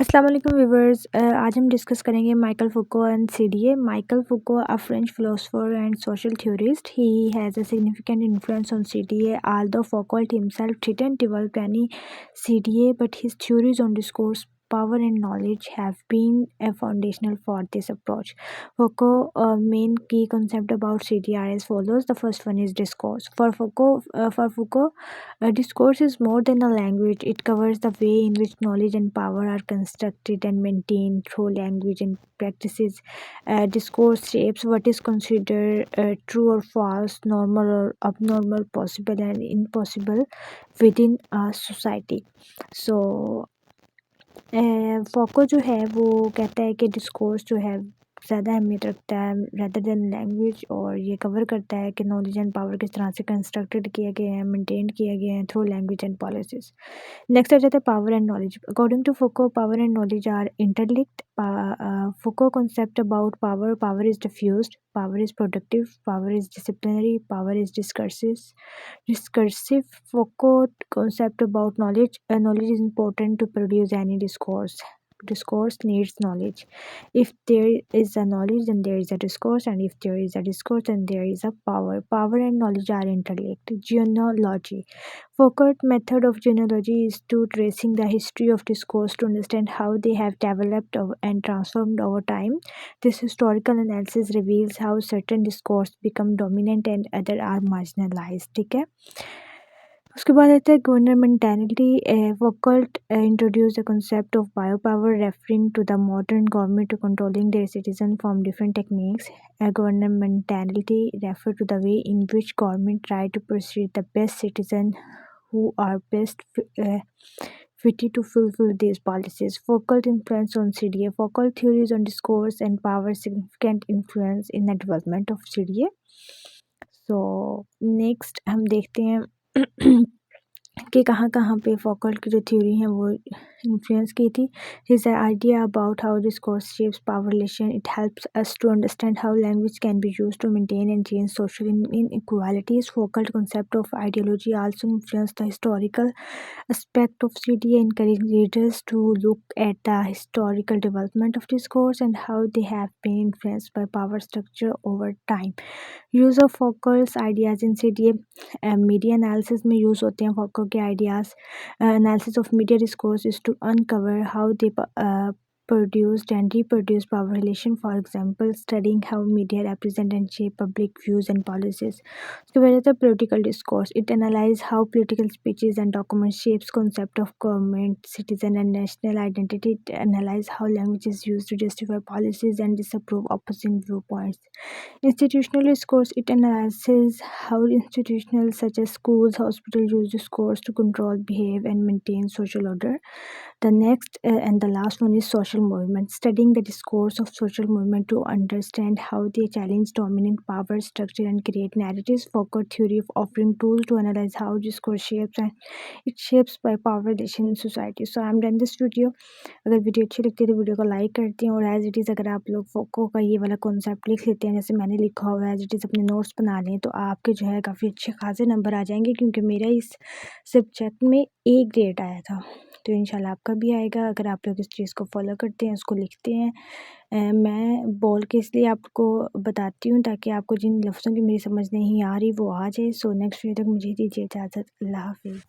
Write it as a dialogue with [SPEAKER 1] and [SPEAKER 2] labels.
[SPEAKER 1] अस्सलाम वालेकुम व्यूवर्स। आज हम डिस्कस करेंगे Michael फुको and CDA. Michael फुको, a French philosopher and social theorist, he has a significant influence on CDA. Although Foucault himself didn't develop any CDA, but his theories on discourse, power and knowledge have been foundational for this approach. Foucault main key concept about CDA are as follows. The first one is discourse. For Foucault, discourse is more than a language. It covers the way in which knowledge and power are constructed and maintained through language and practices. Discourse shapes what is considered true or false, normal or abnormal, possible and impossible within a society. So फोको जो है वो कहता है कि discourse जो है ज़्यादा अहमियत रखता है रेदर देन लैंग्वेज, और ये कवर करता है कि नॉलेज एंड पावर किस तरह से कंस्ट्रक्टेड किए गए हैं, मेंटेन किए गए हैं through language and policies. Next आ जाता है power and knowledge. According to Foucault, power and knowledge are interlinked. Foucault concept about power is diffused, power is productive, power is disciplinary, power is discursive. Foucault concept about knowledge, knowledge is important to produce any discourse needs knowledge. If there is a knowledge, then there is a discourse, and if there is a discourse, then there is a power and knowledge are interlinked. Genealogy. Foucault's method of genealogy is to tracing the history of discourse to understand how they have developed and transformed over time. This historical analysis reveals how certain discourse become dominant and other are marginalized. ठीक है। उसके बाद आता है गवर्नमेंटैलिटी. Foucault introduced the concept of biopower, referring to the modern government to controlling their citizens from different techniques. Governmentality refer to the way in which government try to persuade the best citizen who are best fitted to fulfill these policies. Foucault influence on CDA. Foucault theories on discourse and power significant influence in the development of CDA. So next हम देखते हैं कि कहाँ पे फौकल्ट की जो theory है वो इन्फ्लुएंस की थी. His idea about how discourse shapes power relation. It helps us to understand how language can be used to maintain and change social inequalities. Foucault concept of ideology also influenced the historical aspect of CDA, encouraging readers to look at the historical development of discourse and how they have been influenced by power structure over time. Use of Foucault's ideas in CDA. Media analysis में use होते हैं Foucault के ideas. Analysis of media discourse is to uncover how they produced and reproduced power relation. For example, studying how media represent and shape public views and policies. उसके बाद आता है political discourse. It analyze how political speeches and documents shapes concept of government, citizen and national identity. It analyze how language is used to justify policies and disapprove opposing viewpoints. Institutional discourse. It analyzes how institutions such as schools, hospitals use discourse to control, behave and maintain social order. The next and the last one is social movement. Studying the discourse of social movement to understand how they challenge dominant power structure and create narratives. Foucault theory of offering tools to analyze how discourse shapes and it shapes by power relation in society. So I am done this video. अगर video अच्छी लगती है तो video को like करती हैं, और as it is अगर आप लोग फोको का ये वाला कॉन्सेप्ट लिख लेते हैं जैसे मैंने लिखा हुआ है, एज इट इज़ अपने नोट्स बना लें, तो आपके जो है काफ़ी अच्छे खासे नंबर आ जाएंगे, क्योंकि मेरा इस सब्जेक्ट में A ग्रेड आया था, तो इंशाल्लाह आपका भी आएगा अगर आप लोग इस चीज़ को फॉलो करते हैं, उसको लिखते हैं. मैं बोल के इसलिए आपको बताती हूँ ताकि आपको जिन लफ्ज़ों की मेरी समझ नहीं आ रही वो आ जाए. सो नेक्स्ट वीडियो तक मुझे दीजिए इजाज़त. अल्लाह हाफिज़.